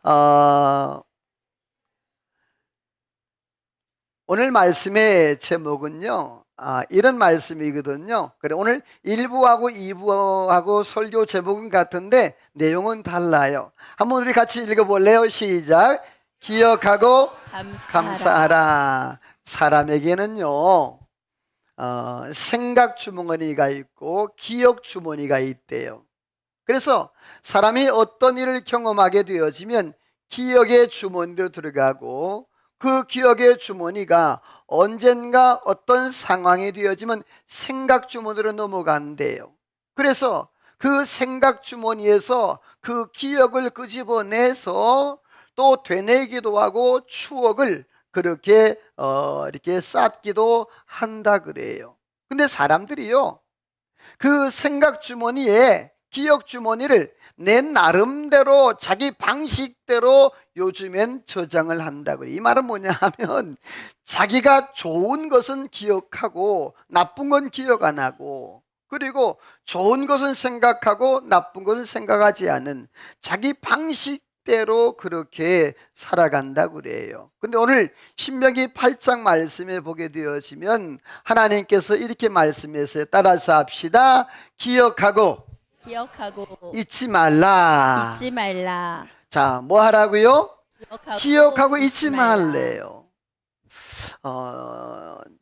어, 오늘 말씀의 제목은요, 이런 말씀이거든요. 그래, 오늘 1부하고 2부하고 설교 제목은 같은데 내용은 달라요. 한번 우리 같이 읽어볼래요? 시작. 기억하고 감사하라. 사람에게는요, 생각 주머니가 있고 기억 주머니가 있대요. 그래서 사람이 어떤 일을 경험하게 되어지면 기억의 주머니로 들어가고, 그 기억의 주머니가 언젠가 어떤 상황이 되어지면 생각 주머니로 넘어간대요. 그래서 그 생각 주머니에서 그 기억을 끄집어내서 또 되뇌기도 하고 추억을 그렇게 이렇게 쌓기도 한다 그래요. 근데 사람들이요, 그 생각 주머니에 기억 주머니를 내 나름대로 자기 방식대로 요즘엔 저장을 한다고. 이 말은 뭐냐 하면, 자기가 좋은 것은 기억하고 나쁜 건 기억 안 하고, 그리고 좋은 것은 생각하고 나쁜 것은 생각하지 않은 자기 방식대로 그렇게 살아간다고 그래요. 근데 오늘 신명기 8장 말씀에 보게 되어지면 하나님께서 이렇게 말씀했어요. 따라서 합시다. 기억하고 잊지 말라. 잊지 말라. 자, 뭐 하라고요? 기억하고 잊지 말라. 말래요.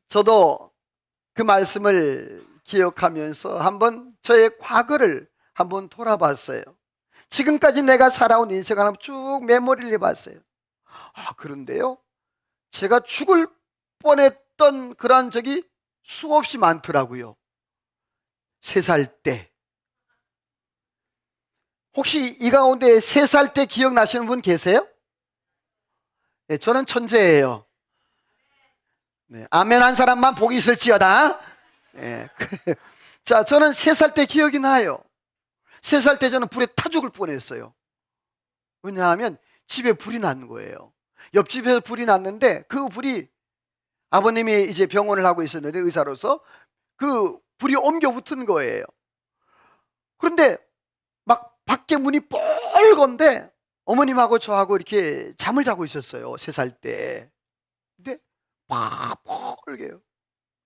저도 그 말씀을 기억하면서 한번 저의 과거를 한번 돌아봤어요. 지금까지 내가 살아온 인생을 한번 쭉 메모리를 해봤어요. 그런데요, 제가 죽을 뻔했던 그런 적이 수없이 많더라고요. 3살 때. 혹시 이 가운데 3살 때 기억나시는 분 계세요? 네, 저는 천재예요. 네, 아멘 한 사람만 복이 있을지어다. 네. 자, 저는 3살 때 기억이 나요. 3살 때 저는 불에 타 죽을 뻔했어요. 왜냐하면 집에 불이 난 거예요. 옆집에서 불이 났는데, 그 불이, 아버님이 이제 병원을 하고 있었는데 의사로서 그 불이 옮겨 붙은 거예요. 그런데 막 밖에 문이 뻘건데 어머님하고 저하고 이렇게 잠을 자고 있었어요. 3살 때. 근데 막 뻘게요.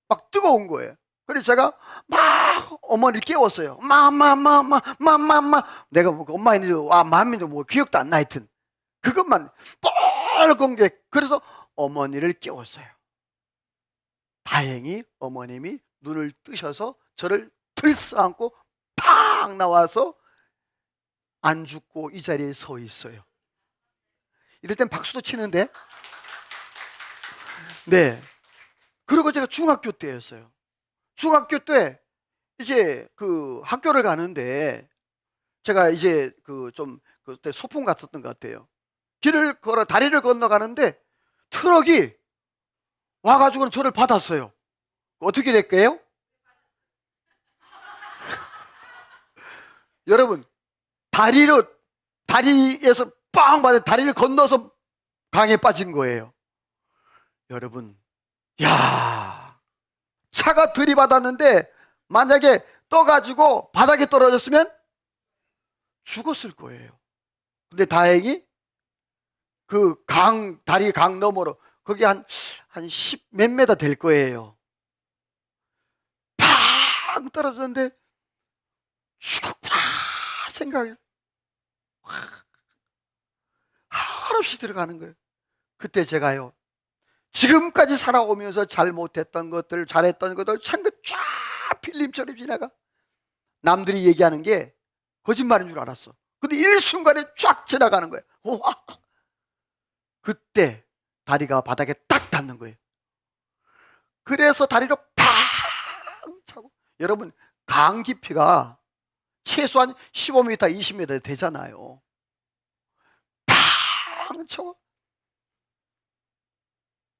막 뜨거운 거예요. 그래서 제가 막 어머니를 깨웠어요. 마마마마마마마. 내가 뭐 엄마 있는지 마음인지 뭐 기억도 안 나. 하여튼 그것만 뻘건 게. 그래서 어머니를 깨웠어요. 다행히 어머님이 눈을 뜨셔서 저를 들썩안고 팍 나와서 안 죽고 이 자리에 서 있어요. 이럴 땐 박수도 치는데. 네. 그리고 제가 중학교 때였어요. 중학교 때 이제 그 학교를 가는데, 제가 이제 그 좀 그때 소풍 갔었던 것 같아요. 다리를 건너가는데 트럭이 와가지고 저를 받았어요. 어떻게 될까요? 여러분, 다리에서 빵 받아 다리를 건너서 강에 빠진 거예요. 여러분, 야, 차가 들이받았는데 만약에 떠가지고 바닥에 떨어졌으면 죽었을 거예요. 근데 다행히 그 다리 강 너머로, 거기 한 10 몇 메다 될 거예요. 팡 떨어졌는데 죽었구나 생각이 한없이 들어가는 거예요. 그때 제가요, 지금까지 살아오면서 잘못했던 것들, 잘했던 것들 생각 쫙 필름처럼 지나가. 남들이 얘기하는 게 거짓말인 줄 알았어. 근데 일순간에 쫙 지나가는 거예요. 와. 그때 다리가 바닥에 딱 닿는 거예요. 그래서 다리로 팡 차고. 여러분, 강 깊이가 최소한 15m, 20m 되잖아요. 팡 차고.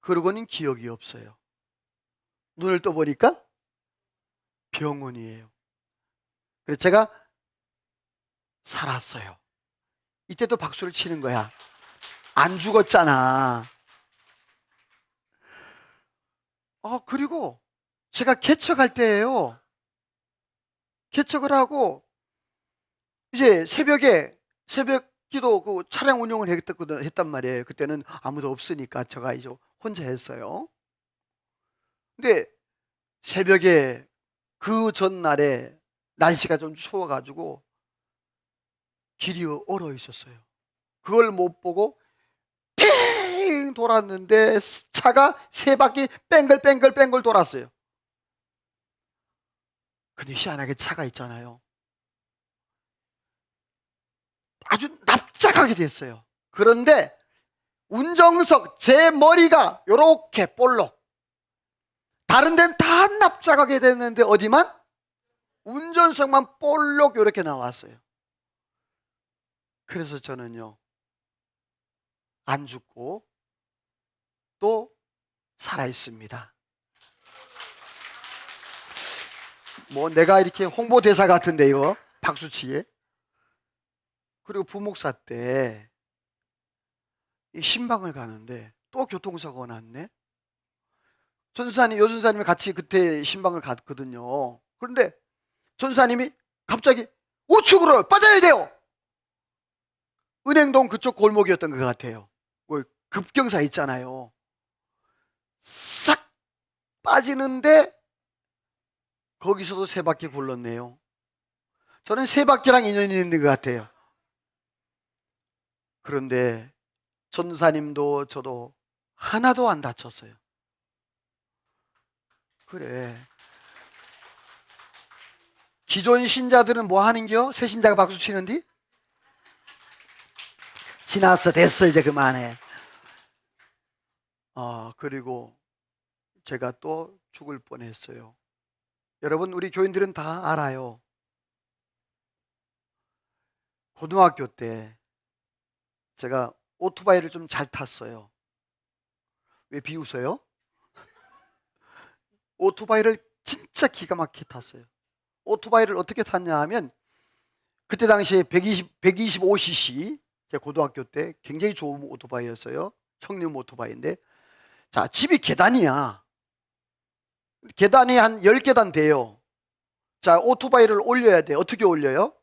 그러고는 기억이 없어요. 눈을 떠보니까 병원이에요. 그래서 제가 살았어요. 이때도 박수를 치는 거야. 안 죽었잖아. 그리고 제가 개척할 때예요. 개척을 하고 이제 새벽 기도 그 차량 운영을 했단 말이에요. 그때는 아무도 없으니까 제가 이제 혼자 했어요. 근데 새벽에 그 전날에 날씨가 좀 추워가지고 길이 얼어 있었어요. 그걸 못 보고 핑 돌았는데 차가 세 바퀴 뺑글뺑글 돌았어요. 근데 희한하게 차가 있잖아요. 아주 납작하게 됐어요. 그런데 운정석 제 머리가 요렇게 볼록, 다른 데는 다 납작하게 됐는데 어디만? 운전석만 볼록 요렇게 나왔어요. 그래서 저는요, 안 죽고 또 살아 있습니다. 뭐 내가 이렇게 홍보대사 같은데 이거 박수치게. 그리고 부목사 때 이 신방을 가는데 또 교통사고가 났네. 전사님, 여전사님이 같이 그때 신방을 갔거든요. 그런데 전사님이 갑자기 우측으로 빠져야 돼요. 은행동 그쪽 골목이었던 것 같아요. 뭐 급경사 있잖아요. 싹 빠지는데 거기서도 세 바퀴 굴렀네요. 저는 세 바퀴랑 인연이 있는 것 같아요. 그런데 전사님도 저도 하나도 안 다쳤어요. 그래. 기존 신자들은 뭐 하는겨? 새 신자가 박수 치는디? 지났어, 됐어, 이제 그만해. 그리고 제가 또 죽을 뻔했어요. 여러분, 우리 교인들은 다 알아요. 고등학교 때 제가 오토바이를 좀 잘 탔어요. 왜 비웃어요? 오토바이를 진짜 기가 막히게 탔어요. 오토바이를 어떻게 탔냐 하면, 그때 당시에 125cc, 제 고등학교 때 굉장히 좋은 오토바이였어요. 형님 오토바이인데, 자, 집이 계단이야. 계단이 한 10계단 돼요. 자, 오토바이를 올려야 돼. 어떻게 올려요?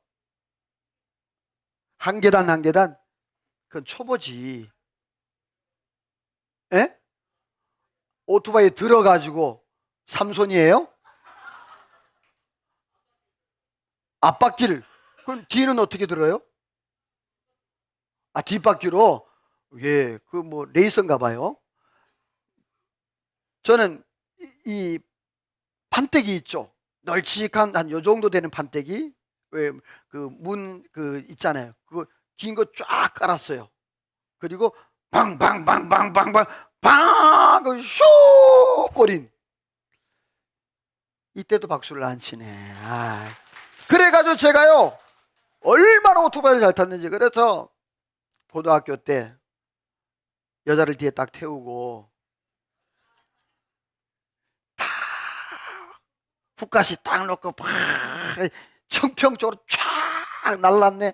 한 계단 한 계단? 그건 초보지. 에? 오토바이 들어가지고 삼손이에요? 앞바퀴를. 그럼 뒤는 어떻게 들어요? 뒷바퀴로? 예, 그 뭐 레이서인가 봐요. 저는 이 판때기 있죠. 널찍한 한 요 정도 되는 판때기. 왜 그 문 그 있잖아요. 그거 긴 거 쫙 깔았어요. 그리고 방방방방방방 슈 꼬린. 이때도 박수를 안 치네. 그래가지고 제가요, 얼마나 오토바이를 잘 탔는지. 그래서 고등학교 때 여자를 뒤에 딱 태우고 다 훅가시 딱 놓고 팍 청평 쪽으로 쫙 날랐네.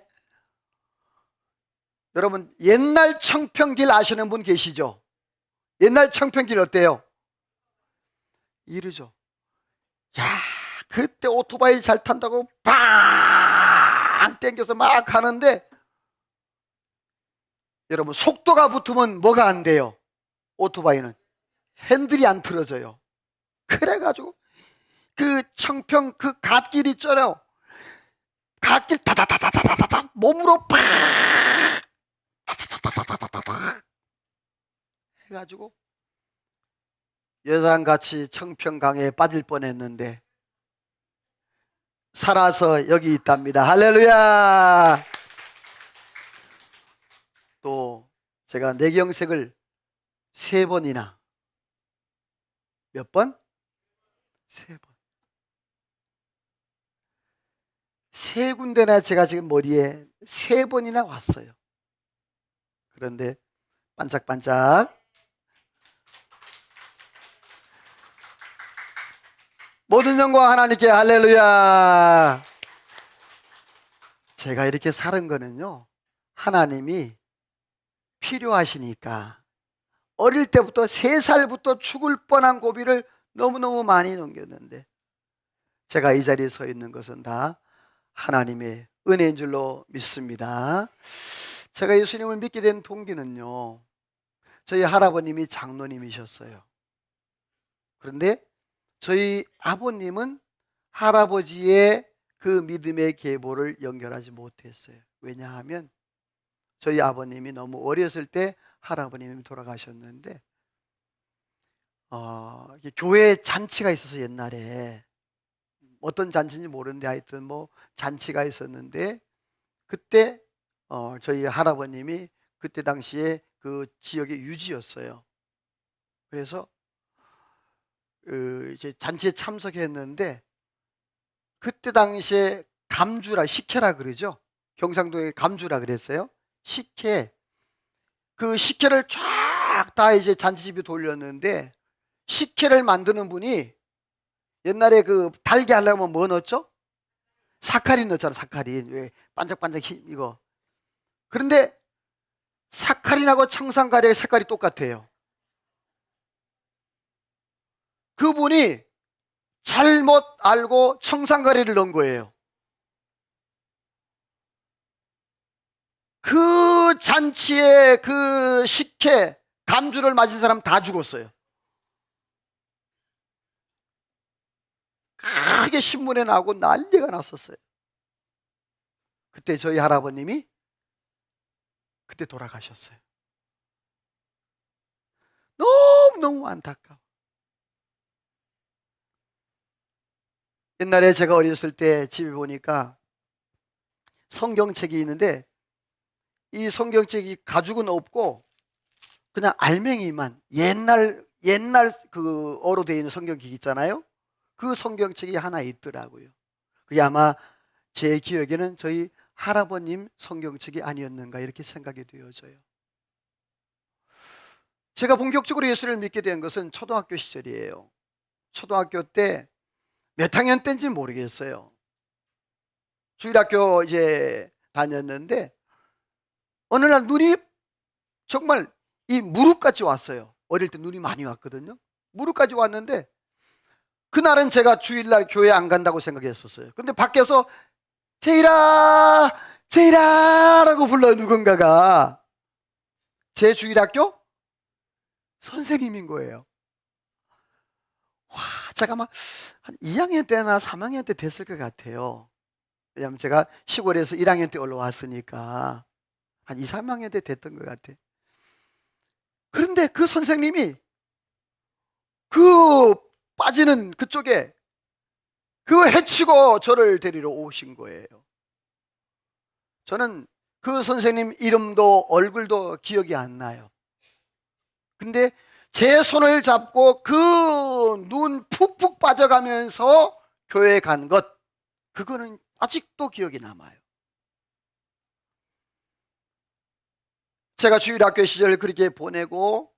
여러분, 옛날 청평길 아시는 분 계시죠? 옛날 청평길 어때요? 이러죠. 야, 그때 오토바이 잘 탄다고 팡 땡겨서 막 가는데, 여러분, 속도가 붙으면 뭐가 안 돼요? 오토바이는 핸들이 안 틀어져요. 그래가지고 그 청평 그 갓길 있잖아요. 갓길 다다다다다다다 몸으로 팍 다다다다다다다 해가지고 여장같이 청평강에 빠질 뻔했는데 살아서 여기 있답니다. 할렐루야. 또 제가 내경색을 3번이나, 몇 번? 3번. 3군데나 제가 지금 머리에 3번이나 왔어요. 그런데 반짝반짝 모든 영광 하나님께. 할렐루야. 제가 이렇게 사는 거는요, 하나님이 필요하시니까. 어릴 때부터 3살부터 죽을 뻔한 고비를 너무너무 많이 넘겼는데, 제가 이 자리에 서 있는 것은 다 하나님의 은혜인 줄로 믿습니다. 제가 예수님을 믿게 된 동기는요, 저희 할아버님이 장로님이셨어요. 그런데 저희 아버님은 할아버지의 그 믿음의 계보를 연결하지 못했어요. 왜냐하면 저희 아버님이 너무 어렸을 때 할아버님이 돌아가셨는데, 교회 잔치가 있어서 옛날에 어떤 잔치인지 모르는데 하여튼 뭐 잔치가 있었는데, 그때 저희 할아버님이 그때 당시에 그 지역의 유지였어요. 그래서 이제 잔치에 참석했는데, 그때 당시에 감주라, 식혜라 그러죠. 경상도에 감주라 그랬어요. 식혜. 그 식혜를 쫙 다 이제 잔치집에 돌렸는데, 식혜를 만드는 분이 옛날에 그 달게 하려면 뭐 넣었죠? 사카린 넣었잖아, 사카린. 왜 반짝반짝 이거. 그런데 사카린하고 청산가리의 색깔이 똑같아요. 그분이 잘못 알고 청산가리를 넣은 거예요. 그 잔치에 그 식혜, 감주를 맞은 사람 다 죽었어요. 크게 신문에 나오고 난리가 났었어요. 그때 저희 할아버님이 그때 돌아가셨어요. 너무너무 안타까워. 옛날에 제가 어렸을 때 집에 보니까 성경책이 있는데, 이 성경책이 가죽은 없고 그냥 알맹이만, 옛날 그 어로 되어 있는 성경책 있잖아요. 그 성경책이 하나 있더라고요. 그게 아마 제 기억에는 저희 할아버님 성경책이 아니었는가 이렇게 생각이 되어져요. 제가 본격적으로 예수를 믿게 된 것은 초등학교 시절이에요. 초등학교 때 몇 학년 때인지 모르겠어요. 주일학교 이제 다녔는데, 어느 날 눈이 정말 이 무릎까지 왔어요. 어릴 때 눈이 많이 왔거든요. 무릎까지 왔는데, 그날은 제가 주일날 교회 안 간다고 생각했었어요. 근데 밖에서 제이라 제이라 라고 불러. 누군가가. 제 주일학교 선생님인 거예요. 와, 제가 막 한 2학년 때나 3학년 때 됐을 것 같아요. 왜냐하면 제가 시골에서 1학년 때 올라왔으니까 한 2, 3학년 때 됐던 것 같아요. 그런데 그 선생님이 그 빠지는 그쪽에 그거 해치고 저를 데리러 오신 거예요. 저는 그 선생님 이름도 얼굴도 기억이 안 나요. 근데 제 손을 잡고 그 눈 푹푹 빠져가면서 교회에 간 것, 그거는 아직도 기억이 남아요. 제가 주일학교 시절 그렇게 보내고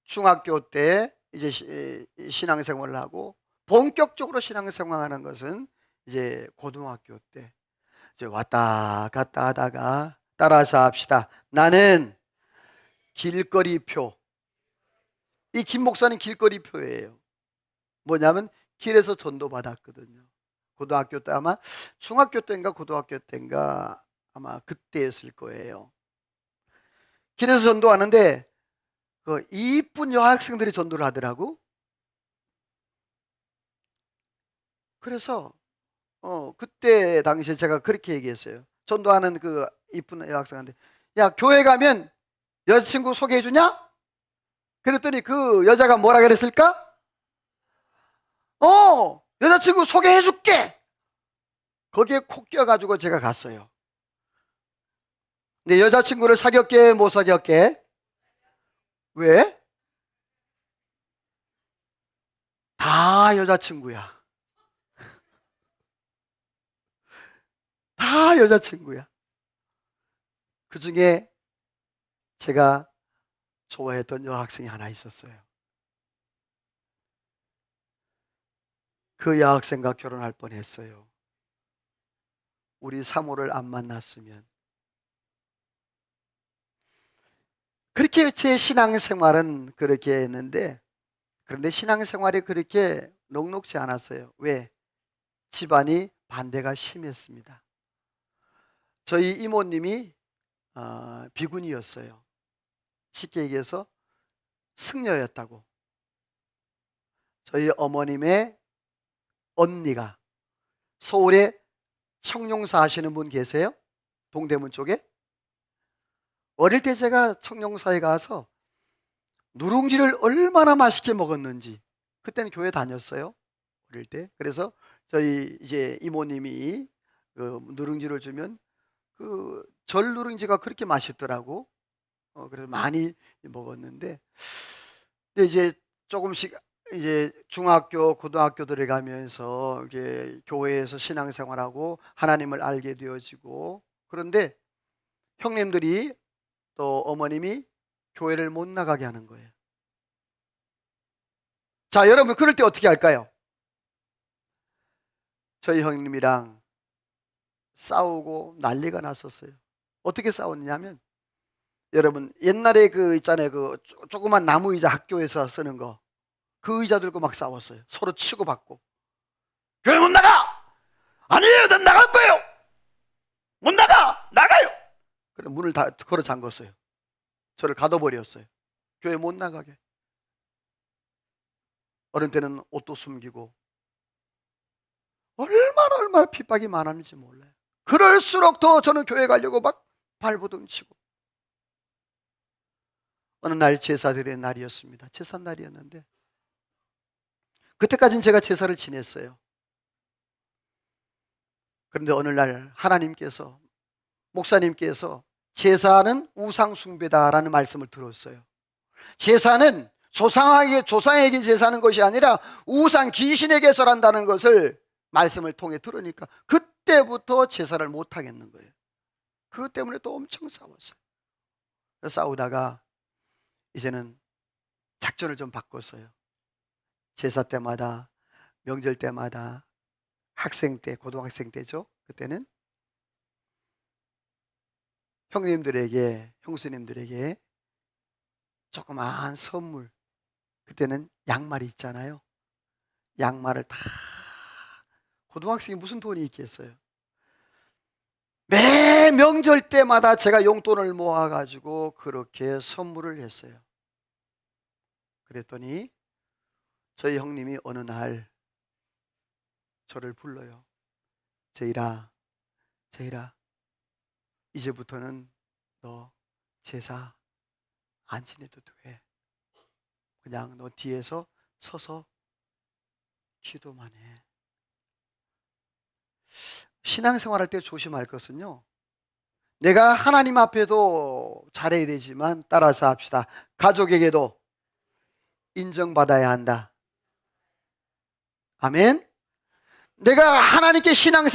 중학교 때 이제 신앙생활을 하고 본격적으로 신앙생활하는 것은 이제 고등학교 때 이제 왔다 갔다 하다가, 따라서 합시다. 나는 길거리표. 이 김 목사는 길거리표예요. 뭐냐면 길에서 전도 받았거든요. 고등학교 때, 아마 중학교 때인가 고등학교 때인가 아마 그때였을 거예요. 길에서 전도하는데 그 이쁜 여학생들이 전도를 하더라고. 그래서 그때 당시에 제가 그렇게 얘기했어요. 전도하는 그 이쁜 여학생한테, 야, 교회 가면 여자친구 소개해 주냐? 그랬더니 그 여자가 뭐라 그랬을까? 여자친구 소개해 줄게. 거기에 콕 껴가지고 제가 갔어요. 근데 여자친구를 사귀었게 못 사귀었게? 왜? 다 여자친구야. 다 여자친구야. 그 중에 제가 좋아했던 여학생이 하나 있었어요. 그 여학생과 결혼할 뻔했어요. 우리 사모를 안 만났으면. 그렇게 제 신앙생활은 그렇게 했는데, 그런데 신앙생활이 그렇게 녹록지 않았어요. 왜? 집안이 반대가 심했습니다. 저희 이모님이 비군이었어요. 쉽게 얘기해서 승려였다고. 저희 어머님의 언니가 서울에 청룡사 하시는 분 계세요? 동대문 쪽에? 어릴 때 제가 청룡사에 가서 누룽지를 얼마나 맛있게 먹었는지, 그때는 교회 다녔어요, 어릴 때. 그래서 저희 이제 이모님이 그 누룽지를 주면 그 절 누룽지가 그렇게 맛있더라고. 그래서 많이 먹었는데, 근데 이제 조금씩 이제 중학교, 고등학교 들어가면서 이제 교회에서 신앙생활하고 하나님을 알게 되어지고, 그런데 형님들이 또 어머님이 교회를 못 나가게 하는 거예요. 자, 여러분 그럴 때 어떻게 할까요? 저희 형님이랑 싸우고 난리가 났었어요. 어떻게 싸웠냐면, 여러분 옛날에 그 있잖아요, 그 조그만 나무 의자 학교에서 쓰는 거, 그 의자 들고 막 싸웠어요. 서로 치고받고. 교회 못 나가! 아니에요, 난 나갈 거예요! 못 나가! 나가요! 그래 문을 다 걸어 잠궜어요. 저를 가둬버렸어요. 교회 못 나가게. 어른 때는 옷도 숨기고, 얼마나 핍박이 많았는지 몰라요. 그럴수록 더 저는 교회 가려고 막 발버둥 치고. 어느 날 제사 드리는 날이었습니다. 제사 날이었는데, 그때까지는 제가 제사를 지냈어요. 그런데 어느 날 하나님께서, 목사님께서 제사는 우상숭배다라는 말씀을 들었어요. 제사는 조상에게 제사하는 것이 아니라 우상 귀신에게 절한다는 것을 말씀을 통해 들으니까 그때부터 제사를 못 하겠는 거예요. 그것 때문에 또 엄청 싸웠어요. 싸우다가 이제는 작전을 좀 바꿨어요. 제사 때마다, 명절 때마다, 학생 때, 고등학생 때죠, 그때는 형님들에게, 형수님들에게 조그마한 선물, 그때는 양말이 있잖아요. 양말을 다, 고등학생이 무슨 돈이 있겠어요. 매 명절 때마다 제가 용돈을 모아가지고 그렇게 선물을 했어요. 그랬더니 저희 형님이 어느 날 저를 불러요. 제일아, 제일아, 이제부터는 너 제사 안 지내도 돼. 그냥 너 뒤에서 서서 기도만 해. 신앙생활 할 때 조심할 것은요, 내가 하나님 앞에도 잘해야 되지만, 따라서 합시다. 가족에게도 인정받아야 한다. 아멘. 내가 하나님께 신앙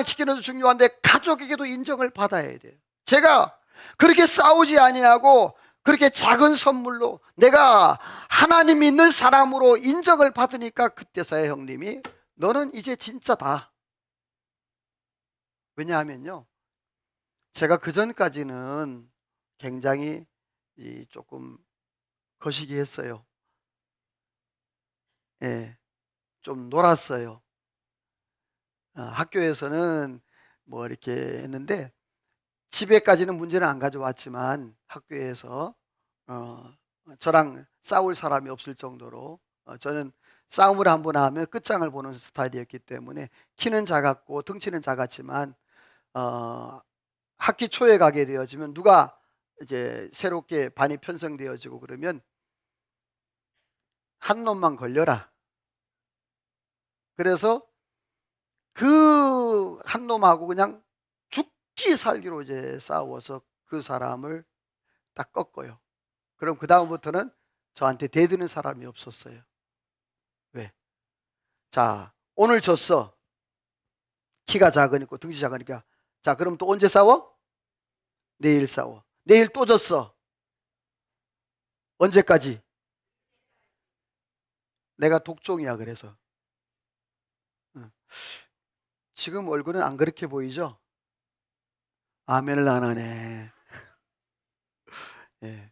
지키는 것도 중요한데 가족에게도 인정을 받아야 돼요. 제가 그렇게 싸우지 아니하고 그렇게 작은 선물로 내가 하나님 믿는 사람으로 인정을 받으니까, 그때서야 형님이 너는 이제 진짜다. 왜냐하면요, 제가 그 전까지는 굉장히 조금 거시기 했어요. 예, 좀 놀았어요. 학교에서는 뭐 이렇게 했는데, 집에까지는 문제는 안 가져왔지만 학교에서 저랑 싸울 사람이 없을 정도로, 저는 싸움을 한번 하면 끝장을 보는 스타일이었기 때문에, 키는 작았고 덩치는 작았지만 학기 초에 가게 되어지면, 누가 이제 새롭게 반이 편성되어지고 그러면 한 놈만 걸려라. 그래서 그 한 놈하고 그냥 죽기 살기로 이제 싸워서 그 사람을 딱 꺾어요. 그럼 그 다음부터는 저한테 대드는 사람이 없었어요. 왜? 자, 오늘 졌어. 키가 작으니까, 등치 작으니까. 자, 그럼 또 언제 싸워? 내일 싸워. 내일 또 졌어. 언제까지? 내가 독종이야, 그래서. 응. 지금 얼굴은 안 그렇게 보이죠? 아멘을 안 하네. 예.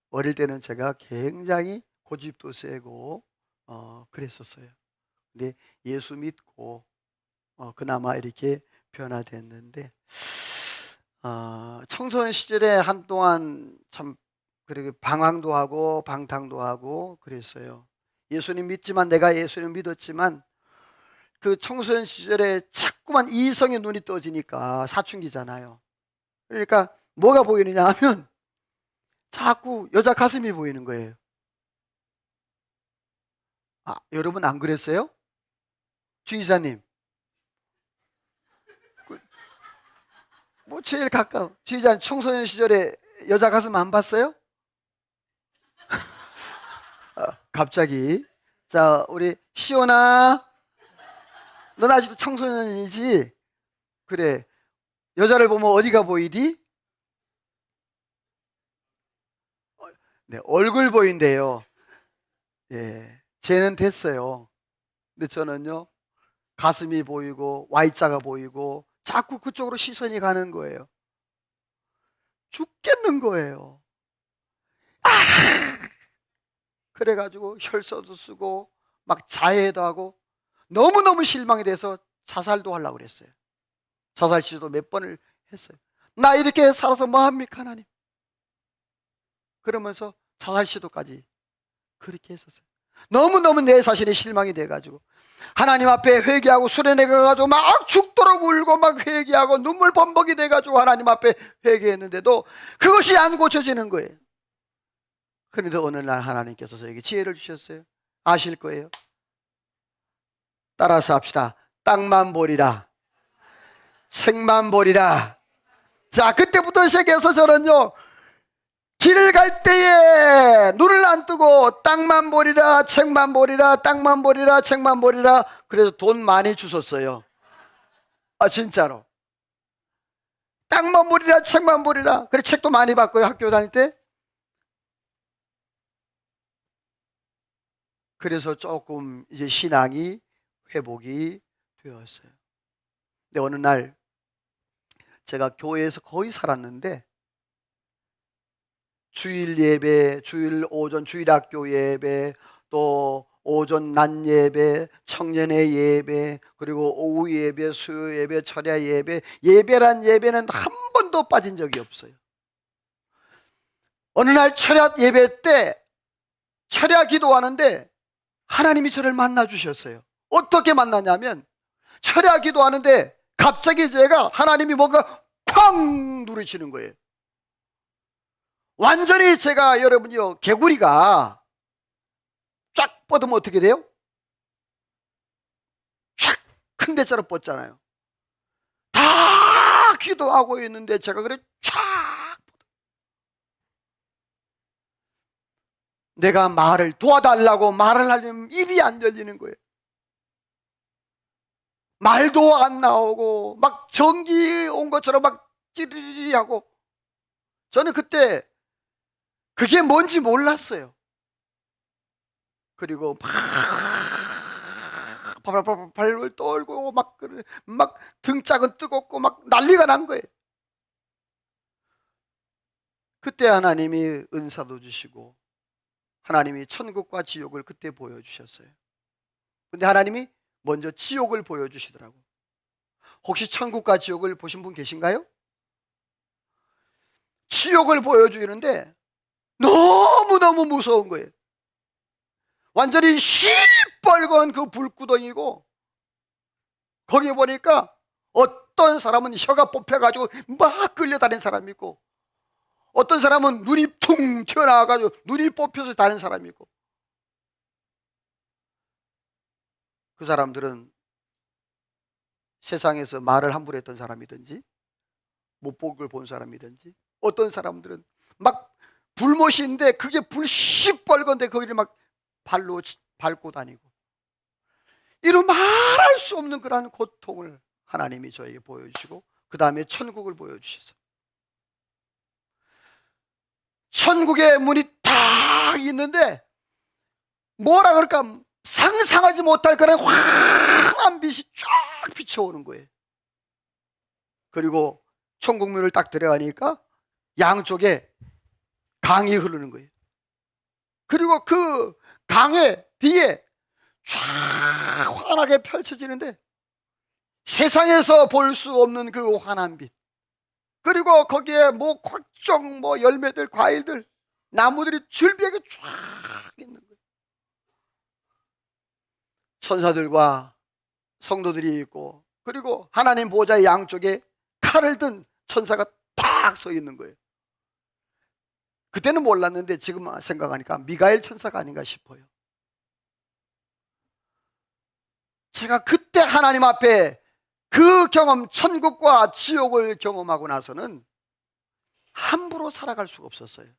어릴 때는 제가 굉장히 고집도 세고 그랬었어요. 근데 예수 믿고 그나마 이렇게 변화됐는데, 청소년 시절에 한동안 참 그렇게 방황도 하고 방탕도 하고 그랬어요. 예수님 믿지만, 내가 예수님 믿었지만 그 청소년 시절에 자꾸만 이성의 눈이 떠지니까, 사춘기잖아요. 그러니까 뭐가 보이느냐 하면 자꾸 여자 가슴이 보이는 거예요. 여러분 안 그랬어요? 주의자님, 뭐 제일 가까워. 주의자님, 청소년 시절에 여자 가슴 안 봤어요? 갑자기. 자, 우리 시온아, 넌 아직도 청소년이지? 그래. 여자를 보면 어디가 보이디? 네, 얼굴 보인대요. 예, 쟤는 됐어요. 근데 저는요, 가슴이 보이고 Y자가 보이고 자꾸 그쪽으로 시선이 가는 거예요. 죽겠는 거예요. 그래가지고 혈서도 쓰고 막 자해도 하고 너무너무 실망이 돼서 자살도 하려고 그랬어요. 자살 시도도 몇 번을 했어요. 나 이렇게 살아서 뭐합니까 하나님? 그러면서 자살 시도까지 그렇게 했었어요. 너무너무 내 자신이 실망이 돼가지고 하나님 앞에 회개하고 수련회 가가지고 막 죽도록 울고 막 회개하고 눈물 범벅이 돼가지고 하나님 앞에 회개했는데도 그것이 안 고쳐지는 거예요. 그런데 어느 날 하나님께서 저에게 지혜를 주셨어요. 아실 거예요. 따라서 합시다. 땅만 보리라, 책만 보리라. 자, 그때부터 시작해서 저는요, 길을 갈 때에 눈을 안 뜨고 땅만 보리라, 책만 보리라, 땅만 보리라, 책만 보리라. 그래서 돈 많이 주셨어요. 진짜로. 땅만 보리라, 책만 보리라. 그래, 책도 많이 받고요, 학교 다닐 때. 그래서 조금 이제 신앙이 회복이 되었어요. 근데 어느 날 제가 교회에서 거의 살았는데, 주일 예배, 주일 오전 주일학교 예배, 또 오전 낮 예배, 청년의 예배, 그리고 오후 예배, 수요 예배, 철야 예배, 예배란 예배는 한 번도 빠진 적이 없어요. 어느 날 철야 예배 때 철야 기도하는데 하나님이 저를 만나 주셨어요. 어떻게 만나냐면, 철야 기도하는데 갑자기 제가 하나님이 뭔가 쾅 누르시는 거예요. 완전히 제가, 여러분요, 개구리가 쫙 뻗으면 어떻게 돼요? 쫙 큰 데처럼 뻗잖아요. 다 기도하고 있는데 제가 그래 쫙, 내가 말을 도와달라고 말을 하려면 입이 안 열리는 거예요. 말도 안 나오고 막 전기 온 것처럼 막 찌리리 하고, 저는 그때 그게 뭔지 몰랐어요. 그리고 발을 떨고 막 등짝은 뜨겁고 막 난리가 난 거예요. 그때 하나님이 은사도 주시고 하나님이 천국과 지옥을 그때 보여주셨어요. 근데 하나님이 먼저 지옥을 보여주시더라고. 혹시 천국과 지옥을 보신 분 계신가요? 지옥을 보여주는데 너무너무 무서운 거예요. 완전히 시뻘건 그 불구덩이고, 거기 보니까 어떤 사람은 혀가 뽑혀가지고 막 끌려다니는 사람이 있고, 어떤 사람은 눈이 퉁 튀어나와가지고 눈이 뽑혀서 다니는 사람이 있고, 그 사람들은 세상에서 말을 함부로 했던 사람이든지 못복을 본 사람이든지, 어떤 사람들은 막 불못인데 그게 불 시뻘건데 거기를 막 발로 밟고 다니고, 이루 말할 수 없는 그러한 고통을 하나님이 저에게 보여주시고, 그 다음에 천국을 보여주셨어요. 천국의 문이 딱 있는데 뭐라 그럴까, 상상하지 못할 그런 환한 빛이 쫙 비춰오는 거예요. 그리고 천국문을 딱 들어가니까 양쪽에 강이 흐르는 거예요. 그리고 그 강의 뒤에 쫙 환하게 펼쳐지는데 세상에서 볼 수 없는 그 환한 빛, 그리고 거기에 뭐 각종 뭐 열매들, 과일들, 나무들이 줄비하게 쫙 있는 거예요. 천사들과 성도들이 있고, 그리고 하나님 보좌의 양쪽에 칼을 든 천사가 딱 서 있는 거예요. 그때는 몰랐는데 지금 생각하니까 미가엘 천사가 아닌가 싶어요. 제가 그때 하나님 앞에 그 경험, 천국과 지옥을 경험하고 나서는 함부로 살아갈 수가 없었어요.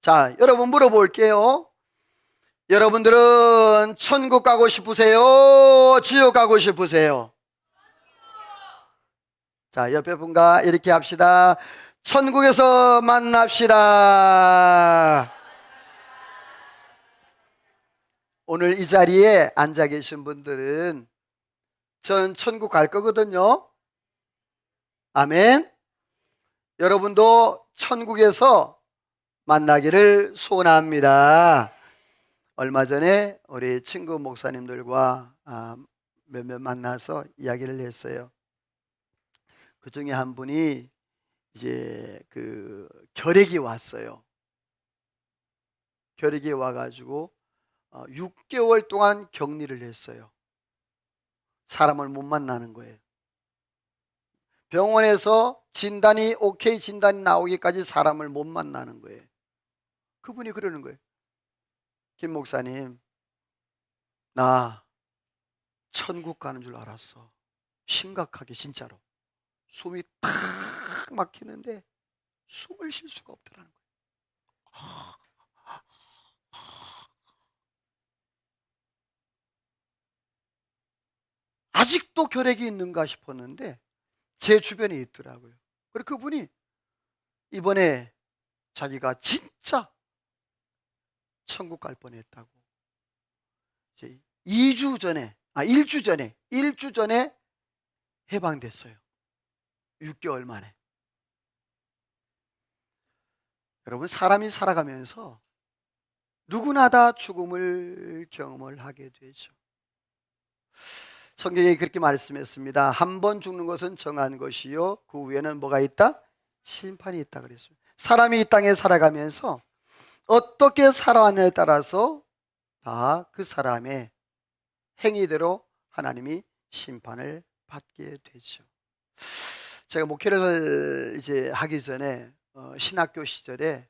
자, 여러분 물어볼게요. 여러분들은 천국 가고 싶으세요? 지옥 가고 싶으세요? 자, 옆에 분과 이렇게 합시다. 천국에서 만납시다. 오늘 이 자리에 앉아 계신 분들은 저는 천국 갈 거거든요. 아멘. 여러분도 천국에서 만나기를 소원합니다. 얼마 전에 우리 친구 목사님들과 몇몇 만나서 이야기를 했어요. 그 중에 한 분이 이제 그 결핵이 왔어요. 결핵이 와가지고 6개월 동안 격리를 했어요. 사람을 못 만나는 거예요. 병원에서 진단이 오케이 진단이 나오기까지 사람을 못 만나는 거예요. 그분이 그러는 거예요. 김 목사님, 나 천국 가는 줄 알았어. 심각하게 진짜로. 숨이 탁 막히는데 숨을 쉴 수가 없더라는 거예요. 아직도 결핵이 있는가 싶었는데 제 주변에 있더라고요. 그리고 그분이 이번에 자기가 진짜 천국 갈 뻔했다고. 이제 2주 전에, 1주 전에 해방됐어요. 6개월 만에. 여러분, 사람이 살아가면서 누구나 다 죽음을 경험을 하게 되죠. 성경에 그렇게 말씀했습니다. 한 번 죽는 것은 정한 것이요, 그 후에는 뭐가 있다? 심판이 있다 그랬어요. 사람이 이 땅에 살아가면서 어떻게 살아왔냐에 따라서 다 그 사람의 행위대로 하나님이 심판을 받게 되죠. 제가 목회를 이제 하기 전에 신학교 시절에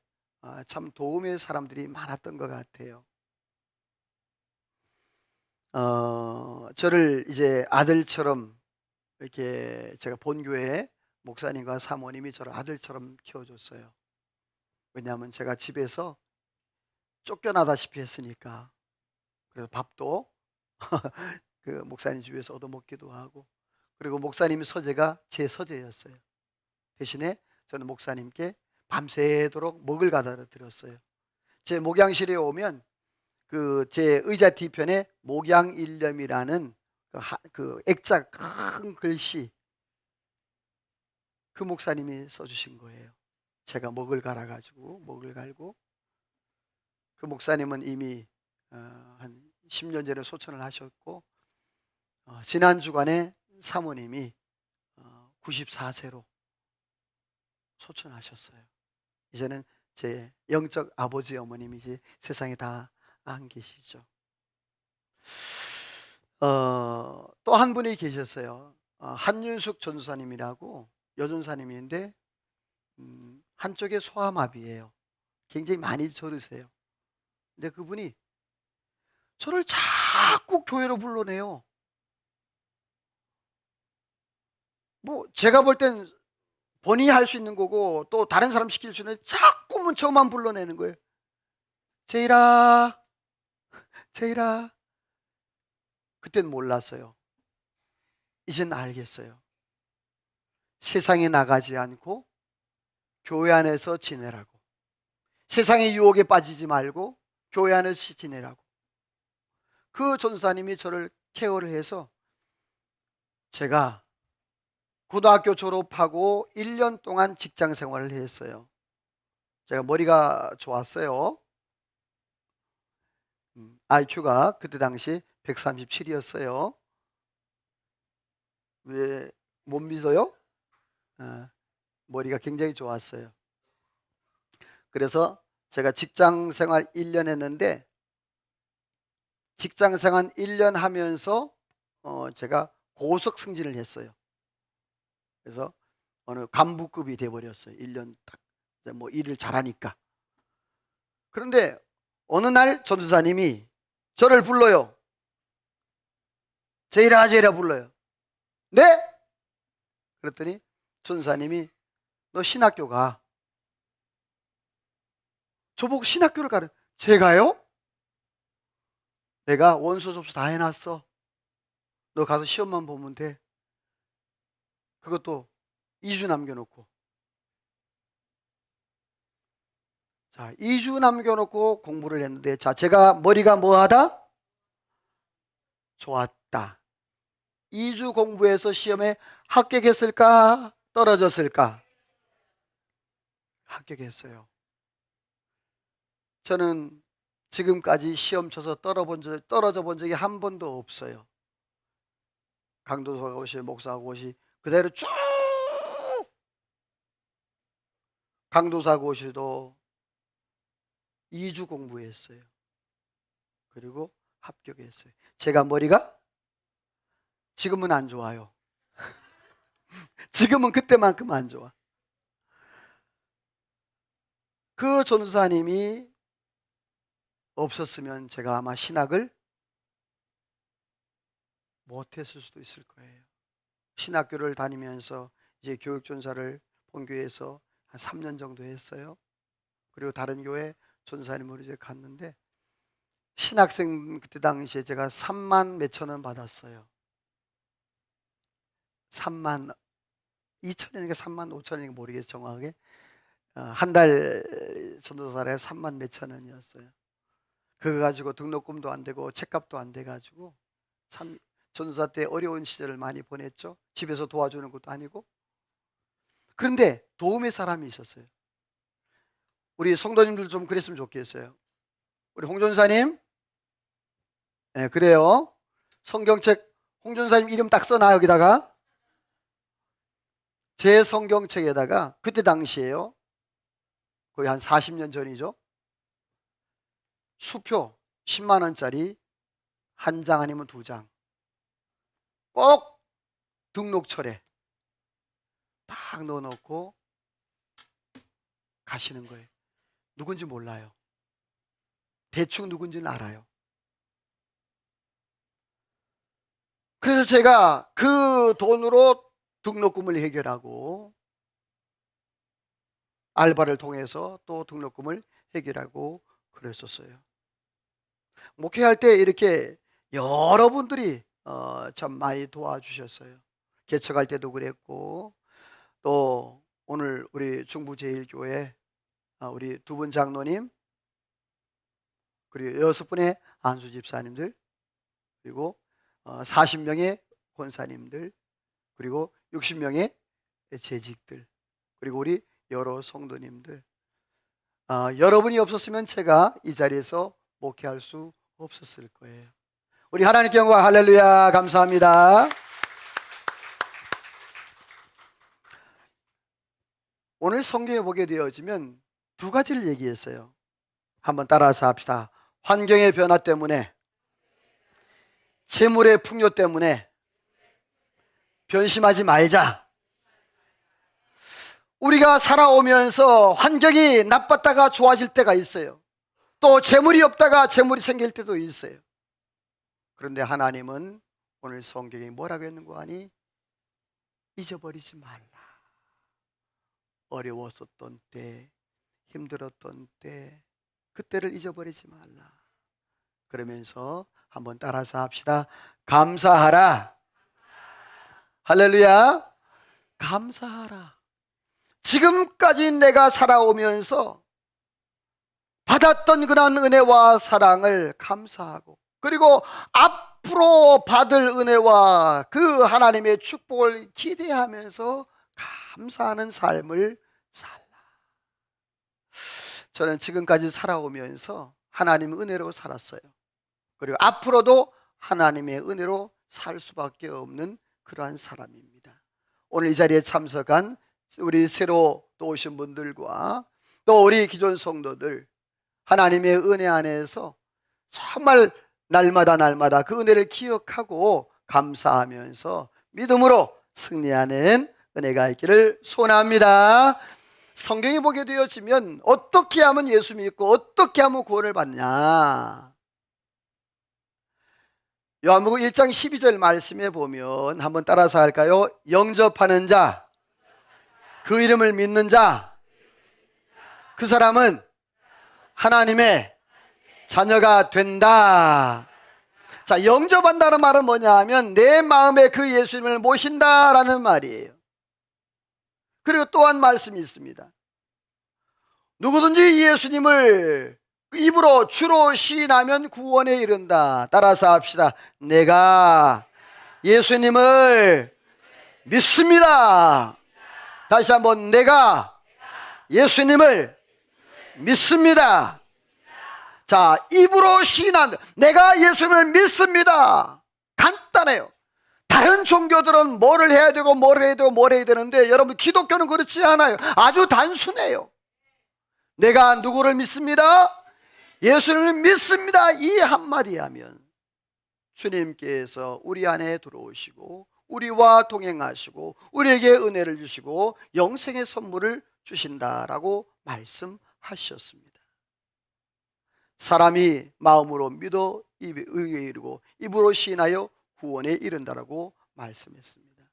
참 도움의 사람들이 많았던 것 같아요. 저를 이제 아들처럼 이렇게 제가 본교회 목사님과 사모님이 저를 아들처럼 키워줬어요. 왜냐하면 제가 집에서 쫓겨나다시피 했으니까. 그래서 밥도 그 목사님 집에서 얻어먹기도 하고, 그리고 목사님 서재가 제 서재였어요. 대신에 저는 목사님께 밤새도록 먹을 가져다 드렸어요. 제 목양실에 오면 그 제 의자 뒤편에 목양일념이라는 그 액자 큰 글씨, 그 목사님이 써주신 거예요. 제가 먹을 갈아가지고 먹을 갈고, 그 목사님은 이미 한 10년 전에 소천을 하셨고, 지난 주간에 사모님이 94세로 소천하셨어요. 이제는 제 영적 아버지 어머님이 이제 세상에 다 안 계시죠. 또 한 분이 계셨어요. 한윤숙 전도사님이라고 여전사님인데 한쪽에 소아마비예요. 굉장히 많이 저르세요. 근데 그분이 저를 자꾸 교회로 불러내요. 뭐 제가 볼 땐 본인이 할 수 있는 거고 또 다른 사람 시킬 수 있는, 자꾸만 저만 불러내는 거예요. 제이라, 제이라. 그땐 몰랐어요. 이젠 알겠어요. 세상에 나가지 않고 교회 안에서 지내라고. 세상의 유혹에 빠지지 말고 교회 안에서 지내라고. 그 전사님이 저를 케어를 해서 제가 고등학교 졸업하고 1년 동안 직장 생활을 했어요. 제가 머리가 좋았어요. IQ가 그때 당시 137이었어요. 왜 못 믿어요? 머리가 굉장히 좋았어요. 그래서 제가 직장 생활 1년 했는데, 직장 생활 1년 하면서 제가 고속 승진을 했어요. 그래서 어느 간부급이 돼버렸어요. 1년 딱 뭐 일을 잘하니까. 그런데 어느 날 전도사님이 저를 불러요. 제이라 제이라 불러요. 네? 그랬더니 전도사님이 너 신학교 가. 저보고 신학교를 가래. 제가요? 내가 원서 접수 다 해놨어. 너 가서 시험만 보면 돼. 그것도 2주 남겨놓고. 자, 2주 남겨놓고 공부를 했는데, 자, 제가 머리가 뭐하다? 좋았다. 2주 공부해서 시험에 합격했을까? 떨어졌을까? 합격했어요. 저는 지금까지 시험 쳐서 떨어져 본 적이 한 번도 없어요. 강도사가 오시, 목사가 오시, 그대로 쭉 강도사가 오시도 2주 공부했어요. 그리고 합격했어요. 제가 머리가 지금은 안 좋아요. 지금은 그때만큼 안 좋아. 그 전도사님이 없었으면 제가 아마 신학을 못했을 수도 있을 거예요. 신학교를 다니면서 이제 교육전사를 본교회에서 한 3년 정도 했어요. 그리고 다른 교회 전사님으로 이제 갔는데, 신학생 그때 당시에 제가 3만 몇천 원 받았어요. 3만 2천 원인가 3만 5천 원인가 모르겠어요, 정확하게. 한 달 전도사에 3만 몇천 원이었어요. 그거 가지고 등록금도 안 되고 책값도 안 돼 가지고 참 전도사 때 어려운 시절을 많이 보냈죠. 집에서 도와주는 것도 아니고. 그런데 도움의 사람이 있었어요. 우리 성도님들 좀 그랬으면 좋겠어요. 우리 홍 전사님, 네, 그래요. 성경책 홍 전사님 이름 딱 써놔. 여기다가 제 성경책에다가 그때 당시에요, 거의 한 40년 전이죠, 수표 10만 원짜리 한 장 아니면 2장 꼭 등록철에 딱 넣어놓고 가시는 거예요. 누군지 몰라요. 대충 누군지는 알아요. 그래서 제가 그 돈으로 등록금을 해결하고, 알바를 통해서 또 등록금을 해결하고 그랬었어요. 목회할 때 이렇게 여러분들이 참 많이 도와주셨어요. 개척할 때도 그랬고, 또 오늘 우리 중부제일교회 우리 2분 장로님, 그리고 6분의 안수 집사님들, 그리고 40명의 권사님들, 그리고 60명의 재직들, 그리고 우리 여러 성도님들, 여러분이 없었으면 제가 이 자리에서 목회할 수 없었을 거예요. 우리 하나님께 영광. 할렐루야. 감사합니다. 오늘 성경에 보게 되어지면 2가지를 얘기했어요. 한번 따라서 합시다. 환경의 변화 때문에, 재물의 풍요 때문에 변심하지 말자. 우리가 살아오면서 환경이 나빴다가 좋아질 때가 있어요. 또 재물이 없다가 재물이 생길 때도 있어요. 그런데 하나님은 오늘 성경에 뭐라고 했는 거 아니? 잊어버리지 말라. 어려웠었던 때, 힘들었던 때, 그때를 잊어버리지 말라. 그러면서 한번 따라서 합시다. 감사하라. 할렐루야. 감사하라. 지금까지 내가 살아오면서 받았던 그런 은혜와 사랑을 감사하고, 그리고 앞으로 받을 은혜와 그 하나님의 축복을 기대하면서 감사하는 삶을 살라. 저는 지금까지 살아오면서 하나님의 은혜로 살았어요. 그리고 앞으로도 하나님의 은혜로 살 수밖에 없는 그러한 사람입니다. 오늘 이 자리에 참석한 우리 새로 또 오신 분들과 또 우리 기존 성도들, 하나님의 은혜 안에서 정말 날마다 그 은혜를 기억하고 감사하면서 믿음으로 승리하는 은혜가 있기를 소원합니다. 성경에 보게 되어지면 어떻게 하면 예수 믿고 어떻게 하면 구원을 받냐, 요한복음 1장 12절 말씀에 보면 한번 따라서 할까요? 영접하는 자, 그 이름을 믿는 자, 그 사람은 하나님의 자녀가 된다. 자, 영접한다는 말은 뭐냐 하면 내 마음에 그 예수님을 모신다라는 말이에요. 그리고 또한 말씀이 있습니다. 누구든지 예수님을 입으로 주로 시인하면 구원에 이른다. 따라서 합시다. 내가 예수님을 믿습니다. 다시 한번, 내가 예수님을 믿습니다. 자, 입으로 시인한다. 내가 예수님을 믿습니다. 간단해요. 다른 종교들은 뭐를 해야 되고 뭘 해야 되고 뭘 해야 되는데, 여러분 기독교는 그렇지 않아요. 아주 단순해요. 내가 누구를 믿습니다? 예수님을 믿습니다. 이 한마디 하면 주님께서 우리 안에 들어오시고 우리와 동행하시고 우리에게 은혜를 주시고 영생의 선물을 주신다라고 말씀하셨습니다. 사람이 마음으로 믿어 의에 이르고 입으로 시인하여 구원에 이른다라고 말씀했습니다.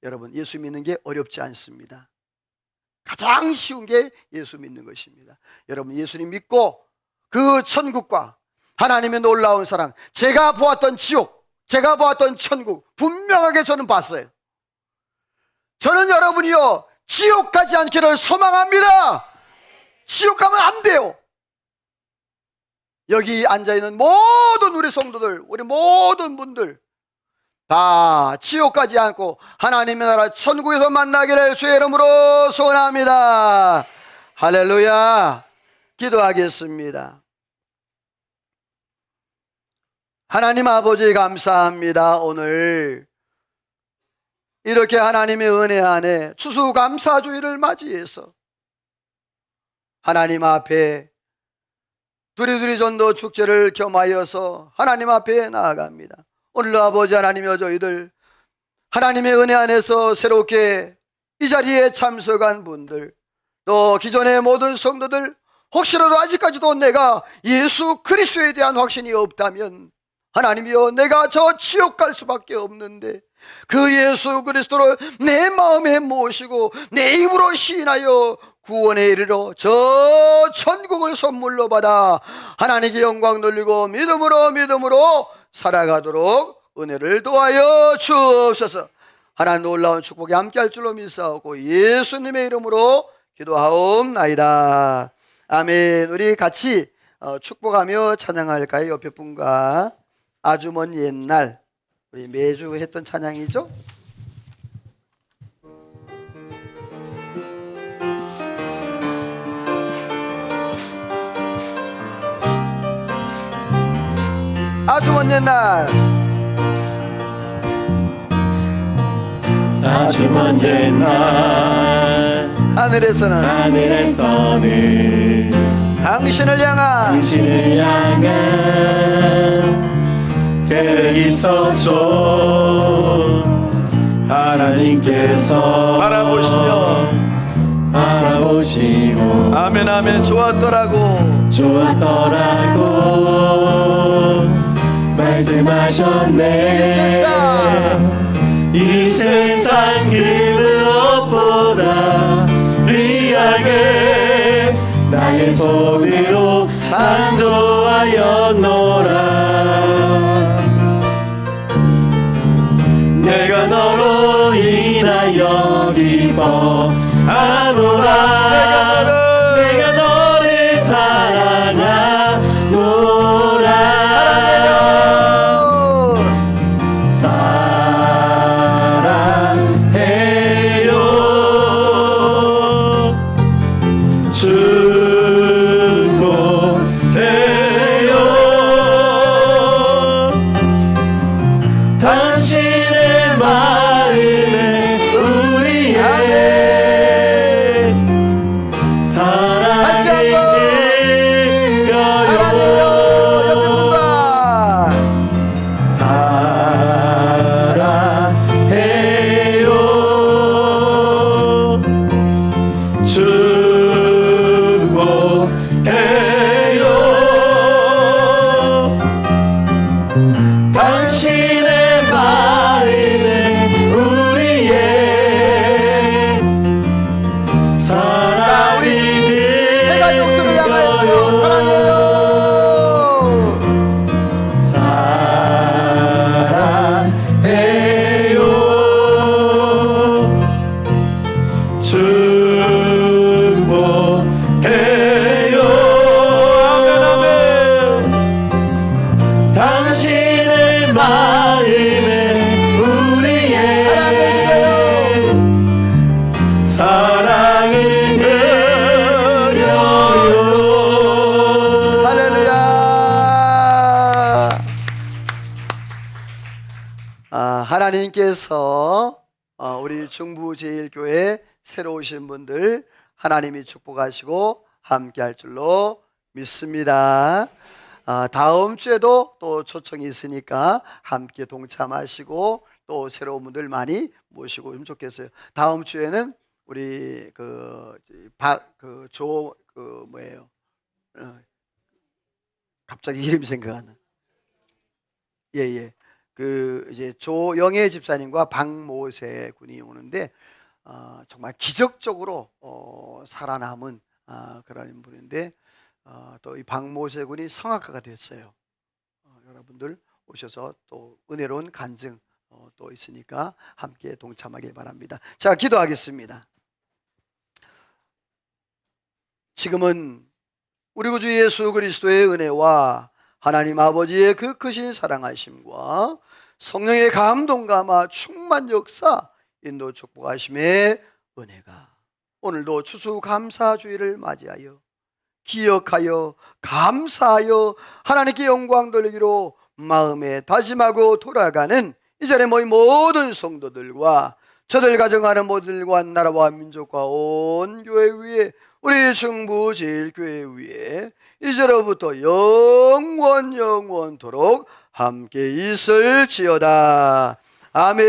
여러분, 예수 믿는 게 어렵지 않습니다. 가장 쉬운 게 예수 믿는 것입니다. 여러분, 예수님 믿고 그 천국과 하나님의 놀라운 사랑, 제가 보았던 지옥, 제가 보았던 천국 분명하게 저는 봤어요. 저는 여러분이요, 지옥 가지 않기를 소망합니다. 지옥 가면 안 돼요. 여기 앉아있는 모든 우리 성도들, 우리 모든 분들 다 지옥 가지 않고 하나님의 나라 천국에서 만나기를 주의 이름으로 소원합니다. 할렐루야. 기도하겠습니다. 하나님 아버지, 감사합니다. 오늘 이렇게 하나님의 은혜 안에 추수감사주의를 맞이해서 하나님 앞에 두리두리 전도 축제를 겸하여서 하나님 앞에 나아갑니다. 오늘도 아버지 하나님이여, 저희들 하나님의 은혜 안에서 새롭게 이 자리에 참석한 분들, 또 기존의 모든 성도들, 혹시라도 아직까지도 내가 예수 그리스도에 대한 확신이 없다면 하나님이여, 내가 저 지옥 갈 수밖에 없는데 그 예수 그리스도를 내 마음에 모시고 내 입으로 시인하여 구원에 이르러 저 천국을 선물로 받아 하나님께 영광 돌리고 믿음으로 살아가도록 은혜를 도하여 주옵소서. 하나님 놀라운 축복이 함께할 줄로 믿사오고 예수님의 이름으로 기도하옵나이다. 아멘. 우리 같이 축복하며 찬양할까요? 옆에 분과 아주 먼 옛날, 우리 매주 했던 찬양이죠? 아주 먼 옛날, 아주 먼 옛날 하늘에서는 당신을 향한 계획이 있었죠. 하나님께서 바라보시고 아멘 아멘 좋았더라고 말씀하셨네. 이 세상 그 무엇보다 귀하게 나의 손으로 창조하였노라. 내가 너로 인하여 기뻐하노라. 내가 너를 사랑하노라. 사랑해요. 축복해요. 당신의 마음에 우리 축복해요. 당신의 마음에 우리의 사랑이 제가 용서를 향하여 들어요. 사랑해요. 축복해요. 당신의 마음에 우리의 사랑이 드려요. 할렐루야. 하나님께서 우리 중부제일교회 새로 오신 분들 하나님이 축복하시고 함께할 줄로 믿습니다. 다음 주에도 또 초청이 있으니까 함께 동참하시고 또 새로운 분들 많이 모시고 오면 좋겠어요. 다음 주에는 우리 뭐예요? 갑자기 이름이 생각 안 나. 예. 이제 조영애 집사님과 박모세 군이 오는데 정말 기적적으로 살아남은 그런 분인데 또 이 박모세 군이 성악가가 됐어요. 여러분들 오셔서 또 은혜로운 간증 또 있으니까 함께 동참하길 바랍니다. 자, 기도하겠습니다. 지금은 우리 구주 예수 그리스도의 은혜와 하나님 아버지의 그 크신 사랑하심과 성령의 감동감화 충만 역사 인도 축복하심의 은혜가 오늘도 추수감사주의를 맞이하여 기억하여 감사하여 하나님께 영광 돌리기로 마음에 다짐하고 돌아가는 이 자리에 모인 모든 성도들과 저들 가정하는 모두들과 나라와 민족과 온 교회 위에 우리 중부제일교회 위에 이제로부터 영원토록 함께 있을지어다. 아멘.